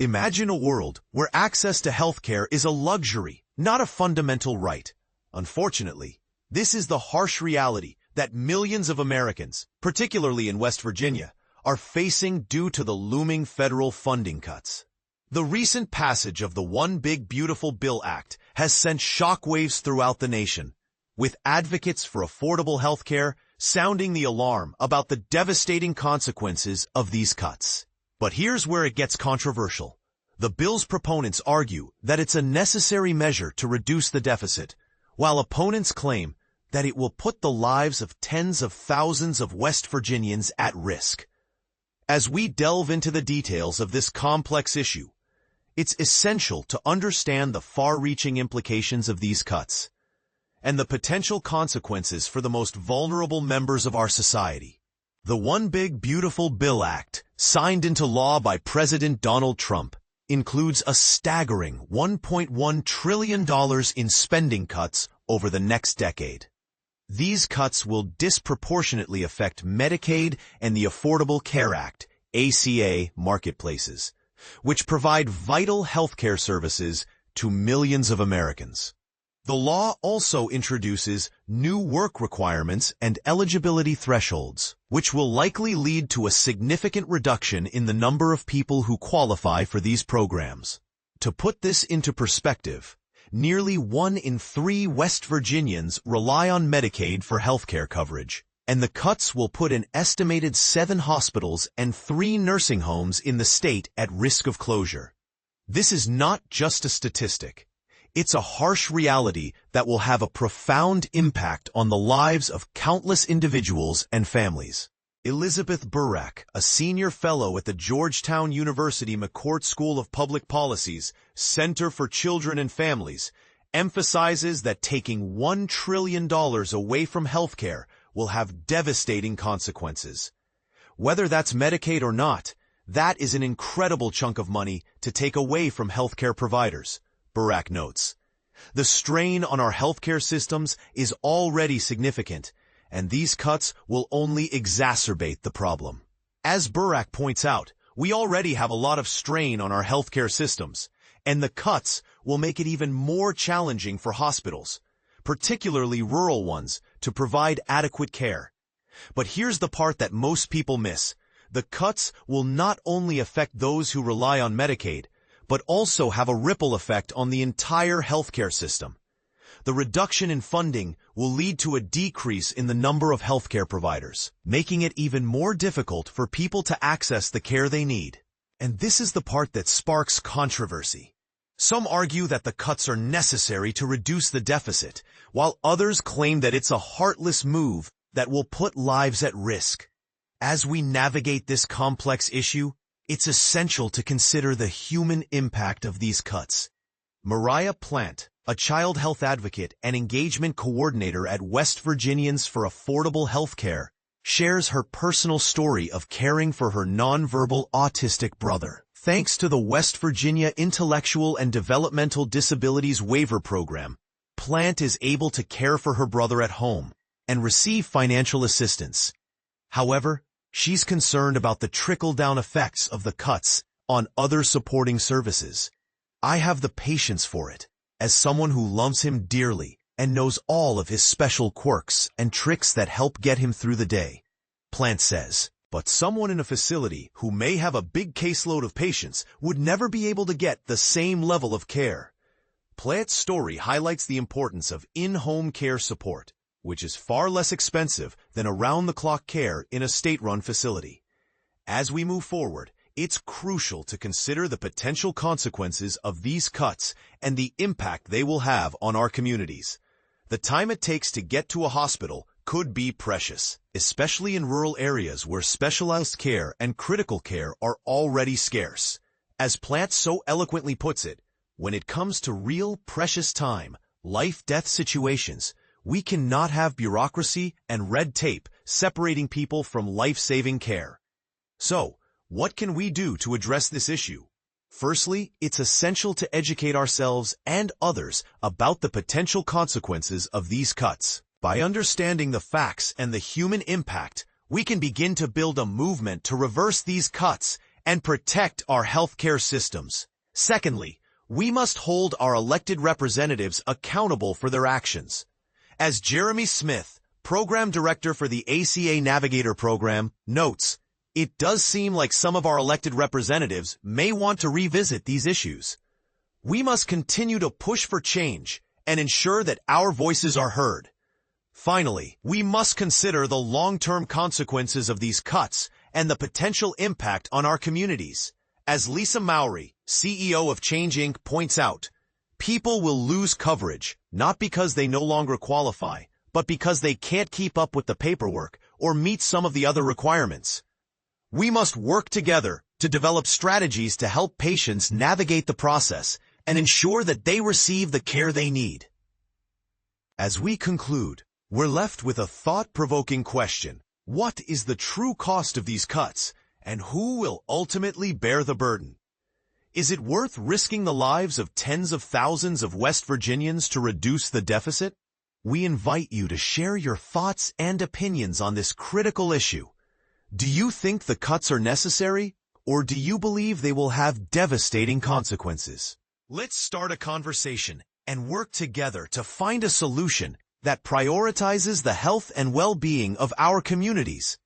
Imagine a world where access to healthcare is a luxury, not a fundamental right. Unfortunately, this is the harsh reality that millions of Americans, particularly in West Virginia, are facing due to the looming federal funding cuts. The recent passage of the One Big Beautiful Bill Act has sent shockwaves throughout the nation, with advocates for affordable healthcare sounding the alarm about the devastating consequences of these cuts. But here's where it gets controversial. The bill's proponents argue that it's a necessary measure to reduce the deficit, while opponents claim that it will put the lives of tens of thousands of West Virginians at risk. As we delve into the details of this complex issue, it's essential to understand the far-reaching implications of these cuts and the potential consequences for the most vulnerable members of our society. The One Big Beautiful Bill Act, signed into law by President Donald Trump, includes a staggering $1.1 trillion in spending cuts over the next decade. These cuts will disproportionately affect Medicaid and the Affordable Care Act, ACA, marketplaces, which provide vital healthcare services to millions of Americans. The law also introduces new work requirements and eligibility thresholds, which will likely lead to a significant reduction in the number of people who qualify for these programs. To put this into perspective, nearly 1 in 3 West Virginians rely on Medicaid for healthcare coverage, and the cuts will put an estimated 7 hospitals and 3 nursing homes in the state at risk of closure. This is not just a statistic. It's a harsh reality that will have a profound impact on the lives of countless individuals and families. Elizabeth Burak, a senior fellow at the Georgetown University McCourt School of Public Policy's Center for Children and Families, emphasizes that taking $1 trillion away from healthcare will have devastating consequences. Whether that's Medicaid or not, that is an incredible chunk of money to take away from healthcare providers, Burak notes. The strain on our healthcare systems is already significant, and these cuts will only exacerbate the problem. As Burak points out, we already have a lot of strain on our healthcare systems, and the cuts will make it even more challenging for hospitals, particularly rural ones, to provide adequate care. But here's the part that most people miss. The cuts will not only affect those who rely on Medicaid, but also have a ripple effect on the entire healthcare system. The reduction in funding will lead to a decrease in the number of healthcare providers, making it even more difficult for people to access the care they need. And this is the part that sparks controversy. Some argue that the cuts are necessary to reduce the deficit, while others claim that it's a heartless move that will put lives at risk. As we navigate this complex issue, it's essential to consider the human impact of these cuts. Mariah Plant, a child health advocate and engagement coordinator at West Virginians for Affordable Health Care, shares her personal story of caring for her nonverbal autistic brother. Thanks to the West Virginia Intellectual and Developmental Disabilities Waiver Program, Plant is able to care for her brother at home and receive financial assistance. However, she's concerned about the trickle-down effects of the cuts on other supporting services. I have the patience for it, as someone who loves him dearly and knows all of his special quirks and tricks that help get him through the day, Plant says. But someone in a facility who may have a big caseload of patients would never be able to get the same level of care. Plant's story highlights the importance of in-home care support, which is far less expensive than around-the-clock care in a state-run facility. As we move forward, it's crucial to consider the potential consequences of these cuts and the impact they will have on our communities. The time it takes to get to a hospital could be precious, especially in rural areas where specialized care and critical care are already scarce. As Plant so eloquently puts it, when it comes to real precious time, life-death situations, we cannot have bureaucracy and red tape separating people from life-saving care. So, what can we do to address this issue? Firstly, it's essential to educate ourselves and others about the potential consequences of these cuts. By understanding the facts and the human impact, we can begin to build a movement to reverse these cuts and protect our healthcare systems. Secondly, we must hold our elected representatives accountable for their actions. As Jeremy Smith, Program Director for the ACA Navigator Program, notes, it does seem like some of our elected representatives may want to revisit these issues. We must continue to push for change and ensure that our voices are heard. Finally, we must consider the long-term consequences of these cuts and the potential impact on our communities. As Lisa Mowry, CEO of Change Inc., points out, people will lose coverage, not because they no longer qualify, but because they can't keep up with the paperwork or meet some of the other requirements. We must work together to develop strategies to help patients navigate the process and ensure that they receive the care they need. As we conclude, we're left with a thought-provoking question. What is the true cost of these cuts, and who will ultimately bear the burden? Is it worth risking the lives of tens of thousands of West Virginians to reduce the deficit? We invite you to share your thoughts and opinions on this critical issue. Do you think the cuts are necessary, or do you believe they will have devastating consequences? Let's start a conversation and work together to find a solution that prioritizes the health and well-being of our communities.